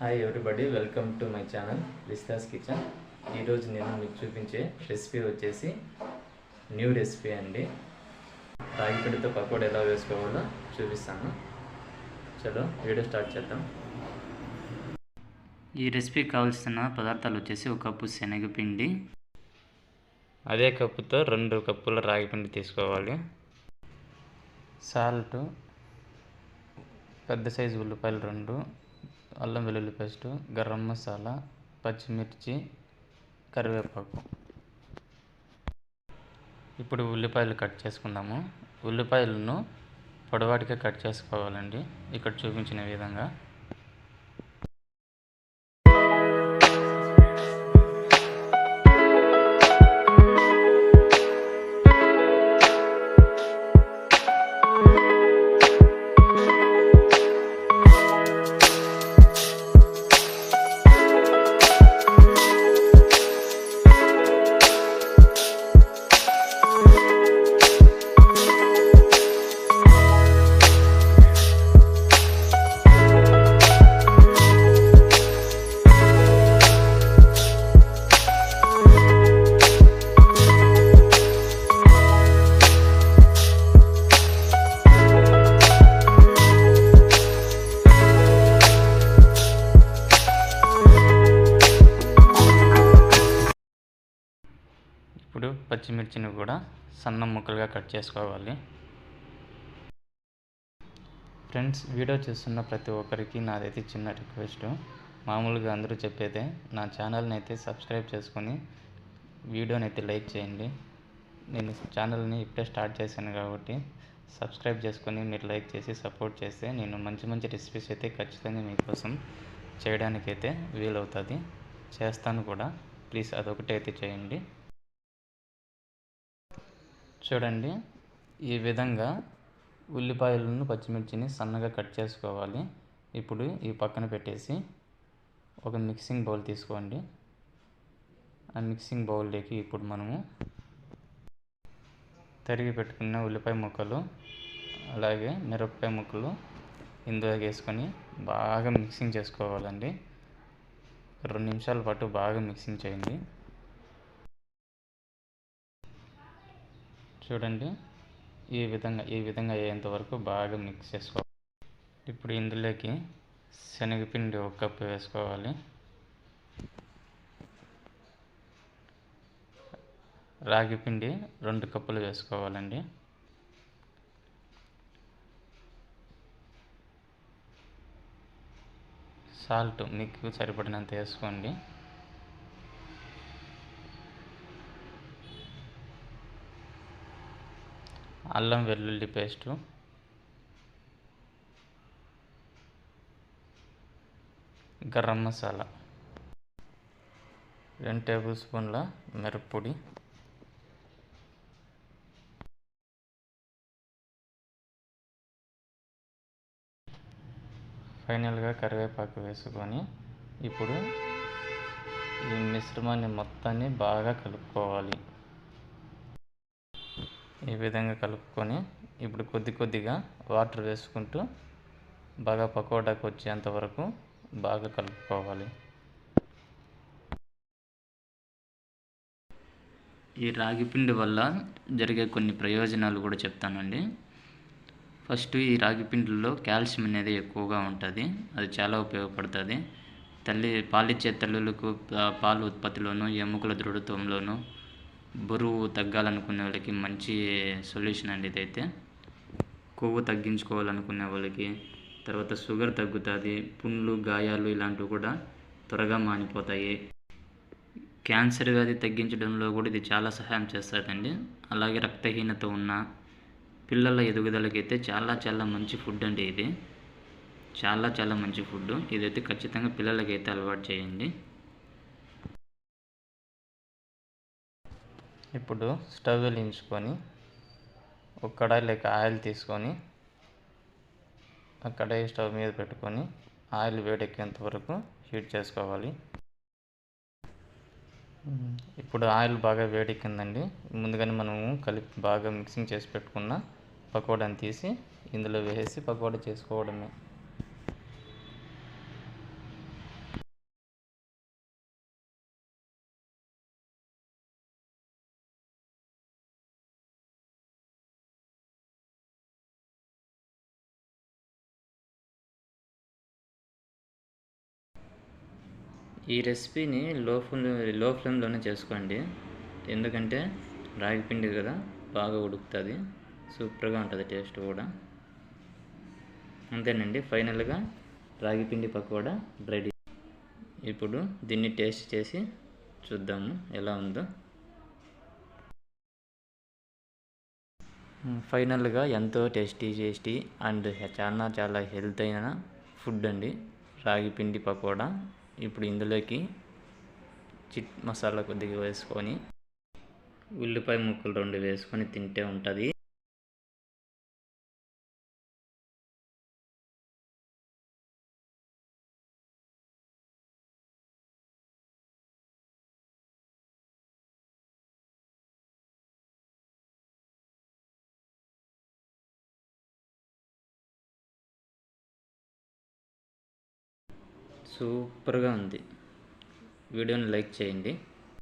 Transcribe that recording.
Hi everybody, welcome to my channel Rishitha's kitchen. ఈరోజు నేను మీకు చూపించే రెసిపీ వచ్చేసి న్యూ రెసిపీ అండి. రాగి పిండితో పకోడీ ఎలా వేసుకోవాలో చూపిస్తాను. చలో వీడియో స్టార్ట్ చేద్దాం. ఈ రెసిపీకి కావాల్సిన పదార్థాలు వచ్చేసి 1 కప్పు శనగపిండి, అదే కప్పుతో 2 కప్పుల రాగి పిండి తీసుకోవాలి. సాల్ట్, పెద్ద సైజు ఉల్లిపాయలు 2, అల్లం వెల్లుల్లి పేస్టు, గరం మసాలా, పచ్చిమిర్చి, కరివేపాకు. ఇప్పుడు ఉల్లిపాయలు కట్ చేసుకుందాము. ఉల్లిపాయలను పొడవాటిగా కట్ చేసుకోవాలండి, ఇక్కడ చూపించిన విధంగా. ఇప్పుడు పచ్చిమిర్చిని కూడా సన్న ముక్కలుగా కట్ చేసుకోవాలి. ఫ్రెండ్స్, వీడియో చూస్తున్న ప్రతి ఒక్కరికి నాదైతే చిన్న రిక్వెస్ట్. మామూలుగా అందరూ చెప్పేదే, నా ఛానల్ని అయితే సబ్స్క్రైబ్ చేసుకొని వీడియోని అయితే లైక్ చేయండి. నేను ఛానల్ని ఇప్పుడే స్టార్ట్ చేశాను కాబట్టి సబ్స్క్రైబ్ చేసుకొని మీరు లైక్ చేసి సపోర్ట్ చేస్తే నేను మంచి మంచి రెసిపీస్ అయితే ఖచ్చితంగా మీకోసం చేయడానికైతే వీలవుతుంది, చేస్తాను కూడా. ప్లీజ్ అదొకటి అయితే చేయండి. చూడండి, ఈ విధంగా ఉల్లిపాయలను పచ్చిమిర్చిని సన్నగా కట్ చేసుకోవాలి. ఇప్పుడు ఈ పక్కన పెట్టేసి ఒక మిక్సింగ్ బౌల్ తీసుకోండి. ఆ మిక్సింగ్ బౌల్లోకి ఇప్పుడు మనము తరిగి పెట్టుకున్న ఉల్లిపాయ ముక్కలు, అలాగే మిరపకాయ ముక్కలు ఇందులో వేసుకొని బాగా మిక్సింగ్ చేసుకోవాలండి. 2 నిమిషాల పాటు బాగా మిక్సింగ్ చేయండి. చూడండి, ఈ విధంగా అయ్యేంత వరకు బాగా మిక్స్ చేసుకోవాలి. ఇప్పుడు ఇందులోకి శనగపిండి 1 కప్పు వేసుకోవాలి. రాగి పిండి 2 కప్పులు వేసుకోవాలండి. సాల్ట్ మీకు సరిపడినంత వేసుకోండి. అల్లం వెల్లుల్లి పేస్టు, గరం మసాలా, 2 టేబుల్ స్పూన్ల మిరప్పొడి, ఫైనల్గా కరివేపాకు వేసుకొని ఇప్పుడు ఈ మిశ్రమాన్ని మొత్తాన్ని బాగా కలుపుకోవాలి. ఈ విధంగా కలుపుకొని ఇప్పుడు కొద్దిగా వాటర్ వేసుకుంటూ బాగా పకోడాకు వచ్చేంత వరకు బాగా కలుపుకోవాలి. ఈ రాగి పిండి వల్ల జరిగే కొన్ని ప్రయోజనాలు కూడా చెప్తానండి. ఫస్ట్, ఈ రాగి పిండిలో కాల్షియం అనేది ఎక్కువగా ఉంటుంది, అది చాలా ఉపయోగపడుతుంది. పాలిచ్చే తల్లులకు పాల ఉత్పత్తిలోను, ఎముకల దృఢత్వంలోను, బరువు తగ్గాలనుకునే వాళ్ళకి మంచి సొల్యూషన్ అండి ఇదైతే. కొవ్వు తగ్గించుకోవాలనుకునే వాళ్ళకి, తర్వాత షుగర్ తగ్గుతుంది, పుండ్లు, గాయాలు ఇలాంటివి కూడా త్వరగా మానిపోతాయి. క్యాన్సర్ వ్యాధి తగ్గించడంలో కూడా ఇది చాలా సహాయం చేస్తుందండి. అలాగే రక్తహీనత ఉన్న పిల్లల ఎదుగుదలకైతే చాలా మంచి ఫుడ్ అండి ఇది. చాలా మంచి ఫుడ్ ఇదైతే. ఖచ్చితంగా పిల్లలకైతే అలవాటు చేయండి. ఇప్పుడు స్టవ్ వెలిగించుకొని ఒక కడాయిలోకి ఆయిల్ తీసుకొని ఆ కడాయి స్టవ్ మీద పెట్టుకొని ఆయిల్ వేడెక్కేంత వరకు హీట్ చేసుకోవాలి. ఇప్పుడు ఆయిల్ బాగా వేడెక్కిందండి. ముందుగానే మనము బాగా మిక్సింగ్ చేసి పెట్టుకున్న పకోడాని తీసి ఇందులో వేసి పకోడా చేసుకోవడమే. ఈ రెసిపీని లో ఫ్లేమ్లోనే చేసుకోండి, ఎందుకంటే రాగి పిండి కదా బాగా ఉడుకుతుంది, సూపర్గా ఉంటుంది టేస్ట్ కూడా. అంతేనండి, ఫైనల్గా రాగి పిండి పకోడా రెడీ. ఇప్పుడు దీన్ని టేస్ట్ చేసి చూద్దాము ఎలా ఉందో. ఫైనల్గా ఎంతో టేస్టీ అండ్ చాలా హెల్త్ అయిన ఫుడ్ అండి రాగి పిండి పకోడా. ఇప్పుడు ఇందులోకి చిట్ మసాలా కొద్దిగా వేసుకొని ఉల్లిపాయ ముక్కలు 2 వేసుకొని తింటే ఉంటుంది. సూపర్గా ఉంది. వీడియోని లైక్ చేయండి.